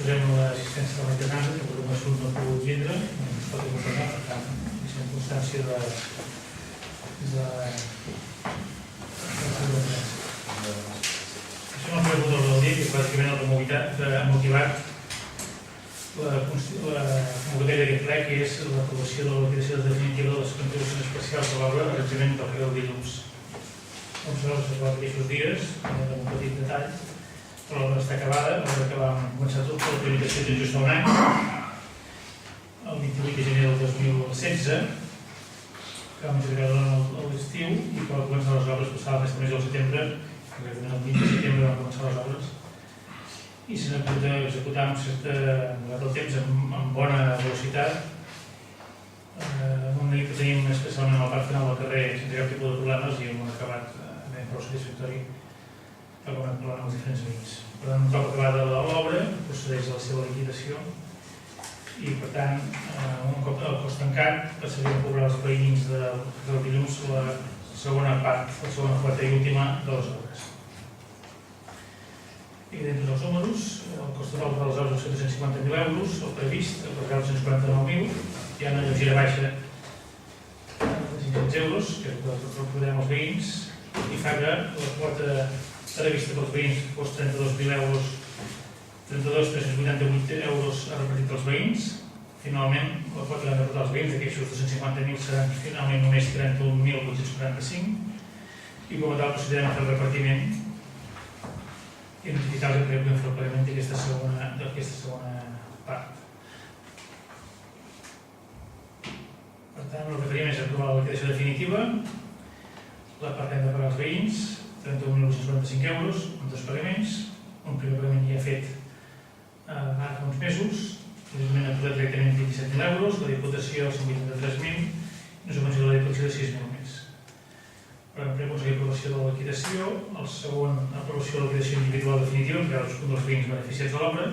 proposarem l'assistència de la veterana, que per un assumpte no ha pogut vindre, es pot acompanyar, per tant, deixem constància de això no fa el motor del dia, que és bàsicament el que ha motivat la convocatòria d'aquest ple, que és l'aprovació de la liquidació definitiva de les contribucions especials de l'obra arranjament del carrer del Dilluns. Com sabeu, es va fer aquests dies, amb un petit detall, però l'obra està acabada, l'obra que vam començar tot per la tramitació de just fa un any, el 28 de gener del 2016, que vam entregar a l'estiu i que va començar les obres passades aquest mes del setembre, concretament el 20 de setembre van començar les obres, i s'han pogut executar amb el temps amb bona velocitat, amb un nit que tenim especialment a la part final del carrer sense cap tipus de problemes i amb un acabat ben prou satisfactori que com hem parlat amb els diferents veïns. Per tant, un cop acabada l'obra, procedeix a la seva liquidació i, per tant, un cop el cos tancat, passaria a cobrar els veïns del Dilluns la segona part, la segona quarta i última de les obres. I dintre dels números, el cost total de les obres és 750.000 euros, el previst, el pregal 149.000, hi ha una lleugera baixa de 500 euros, que és el que podrem els veïns, i fa que la quota prevista pels veïns fos 32.000 euros, 32.388 euros a repartir pels veïns. Finalment, la quota que han de repartir els veïns, d'aquests 250.000 seran finalment només 31.845, i com a tal procederem a fer el repartiment i notificar que podem fer el pagament d'aquesta segona part. Per tant, el que faríem és aprovar la liquidació definitiva, la part que hem de pagar als veïns, 31.845 euros, amb dos pagaments, un primer pagament ja fet fa uns mesos, l'Ajuntament ha posat directament 27.000 euros, la Diputació 183.000 i una subvenció de la Diputació de 6.000 més. Per aconseguir l'aprovació de la liquidació, el segon, aprovació de la liquidació individual definitiva, que cadascun dels veïns beneficiats de l'obra,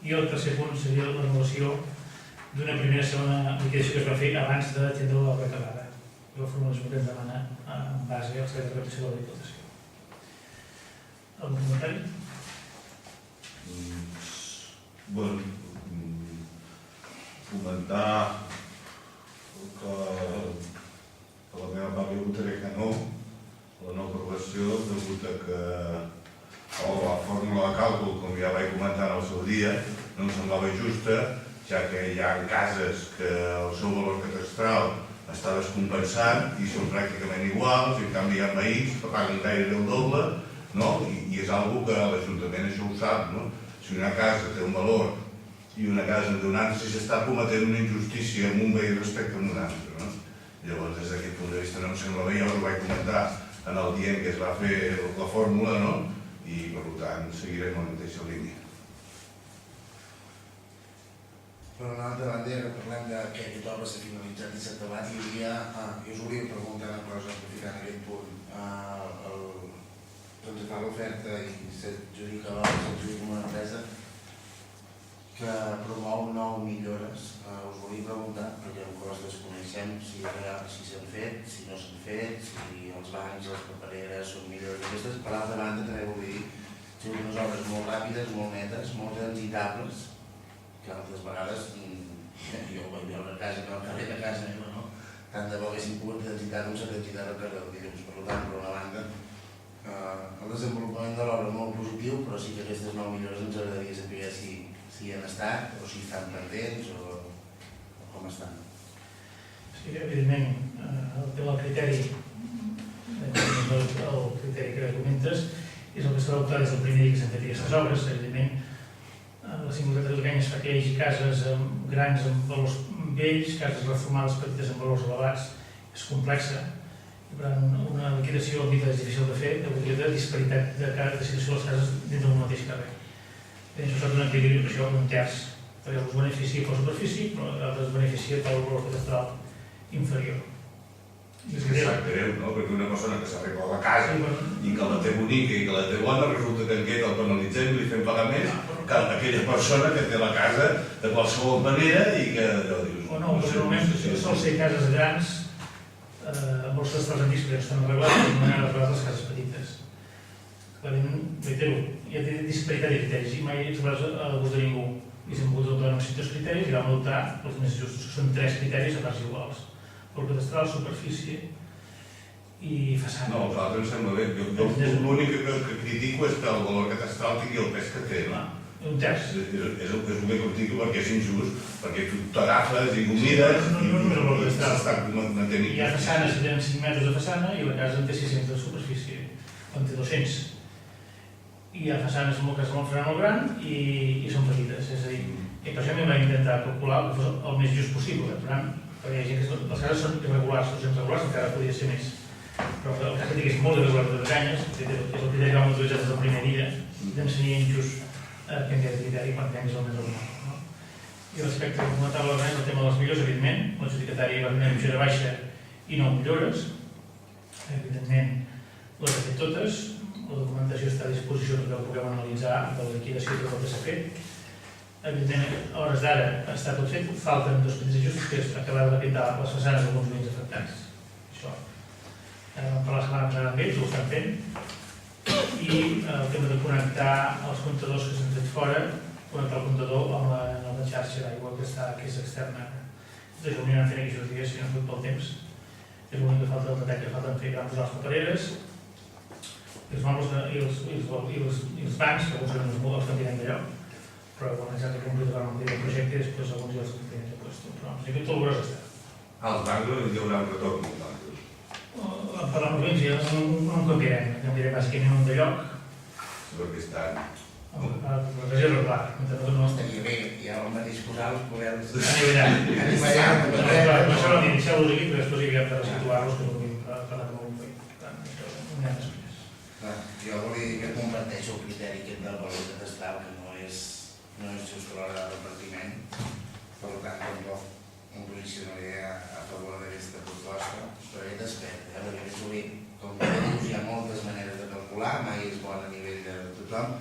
i el tercer punt seria l'anul·lació d'una primera i segona liquidació que es va fer abans de tindre l'obra acabada. I la formulació que ens demana en base al secret de recaptació de la Diputació. Algun comentari? Bé, comentar que per la meva part jo votaré que no la no aprovació degut a que la fórmula de càlcul, com ja vaig comentar en el seu dia, no em semblava justa, ja que hi ha cases que el seu valor catastral està descompensant i són pràcticament iguals, i en canvi hi ha veïns que paguen gairebé el doble, i és una cosa que l'Ajuntament això ho sap. Si una casa té un valor i una casa té un altre, s'està cometent una injustícia amb un veí respecte a un altre. Llavors, des d'aquest punt de vista no em sembla bé, ja us ho vaig comentar en el dia en què es va fer la fórmula, i per tant seguirem la mateixa línia. Per una altra banda, ja que parlem de que aquest obra s'ha finalitzat i s'ha acabat, jo us volia preguntar una cosa, aprofitant aquest punt. Doncs fa l'oferta i s'adjudica una empresa que promou 9 millores. Us volia preguntar, perquè un cos desconeixem si s'han fet, si no s'han fet, si els bancs, les papereres són millores d'aquestes. Per altra banda, també vull dir, són unes obres molt ràpides, molt netes, molt transitables, que altres vegades, jo ho vaig veure a casa, que al carrer de casa meva, tant de bo haguéssim pogut transitar com s'ha transitat al carrer del Dilluns. Per tant, per una banda, el desenvolupament de l'obra és molt positiu, però sí que aquestes 9 millores ens agradaria saber si han estat, o si estan pendents, o com estan. Sí, evidentment, el tema del criteri, el criteri que comentes, és el que s'ha d'adoptar des del primer dia que s'han fet aquestes obres. Evidentment, la singularitat de l'Urgenya fa que hi hagi cases grans amb valors vells, cases reformades petites amb valors elevats, és complexa. I per tant, una liquidació en vida és difícil de fer, de disparitat de situació de les cases dins d'un mateix carrer. Això s'ha donat un equilibri, per això un terç, perquè els beneficia per superfície, però d'altres beneficia per el valor catastral inferior. És que sap greu, perquè una persona que s'arregla la casa i que la té bonica i que la té bona, resulta que aquest el penalitzem i li fem pagar més que aquella persona que té la casa de qualsevol manera i que allò dius... O no, normalment sol ser cases grans amb els cadastrals antics que ja estan arreglats i no han arreglat les cases petites. Clarament, reitero, ja he disparitat de criteris i mai trobaràs el vot de ningú. I s'han pogut adoptar només 2 criteris i vam adoptar els més justos, que són 3 criteris a parts iguals. El cadastral, superfície i façana. No, els altres em sembla bé. Jo l'únic que critico és que el valor catastral tingui el pes que té. Un terç. És el que critico perquè és injust, perquè tu t'agafes i ho mires No només el valor catastral. s'està mantenint. Hi ha façanes que tenen 5 metres de façana i la casa en té 600 de superfície, en té 200. I hi ha façanes molt gran molt gran i són petites, és a dir, i per això vam intentar calcular que fos el més just possible, perquè hi ha gent que les cases són irregulars, o són regulars encara podria ser més. Però el cas que tingués molt irregular de canyes, que és el criteri que vam utilitzar des del primer dia, em seria injust canviar de criteri quan tinguis el més regular. I respecte al comentari de el tema de les millores, evidentment, l'adjudicatari va tenir millora baixa i no millores. Evidentment, les ha fet totes. La documentació està a disposició perquè ho puguem analitzar de la liquidació i tot el que s'ha fet. Evidentment, a hores d'ara està tot fet. Falten 2 petits ajustos, que és acabar de pintar les façanes d'alguns veïns afectats. Això. Vam parlar la setmana passada amb ells, ho estan fent. I el tema de connectar els comptadors que s'han fet fora, connectar el comptador amb la xarxa d'aigua que és externa. Tot això ho aniran fent aquests dies, si no és pel temps. És l'únic que falta, el detall que falten fer, que van posar les papereres, i els mobles i els bancs, que alguns els canvien de lloc, però quan exacte complir el projecte i després alguns ja els canvien de lloc. Però tot el gros està. Als bancs hi haurà un retorn. Per als veïns ja no en canviarem bàsicament un de lloc. Perquè estan... La reserva, clar, no Estaria bé, ja vam disposar els poders... anivellar. Per això no m'hi deixeu-los aquí, perquè després hi havíem de resituar-los, que no puguin parlar amb algun veí. Per tant, això no hi ha després. Jo volia dir que comparteixo el criteri aquest del valor catastral, que no és just a l'hora de repartiment. Per tant, tampoc em posicionaré a favor d'aquesta proposta, però he d'espert, perquè és sovint, com que dius, hi ha moltes maneres de calcular, mai és bon a nivell de tothom,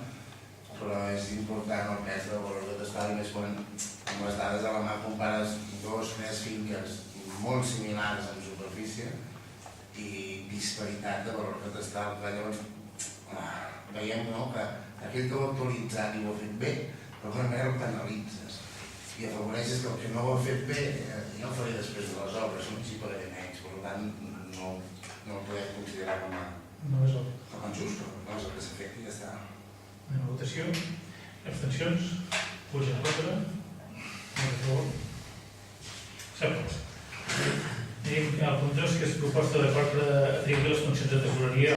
però és important el pes del valor catastral, i més quan amb les dades a la mà compares 2-3 finques molt similars en superfície i disparitat de valor catastral. Llavors veiem que aquell que ho ha actualitzat i ho ha fet bé, però d'alguna manera el penalitzes i afavoreixes que el que no ho ha fet bé ja ho faré després de les obres, si pagaré menys, per tant no ho podem considerar com a just, no és el que s'ha fet i ja està. Anem a votació. Abstencions. Puja en contra. A favor. Accepta. El punt 2, que és proposta d'acord per atribuir les funcions de tesoreria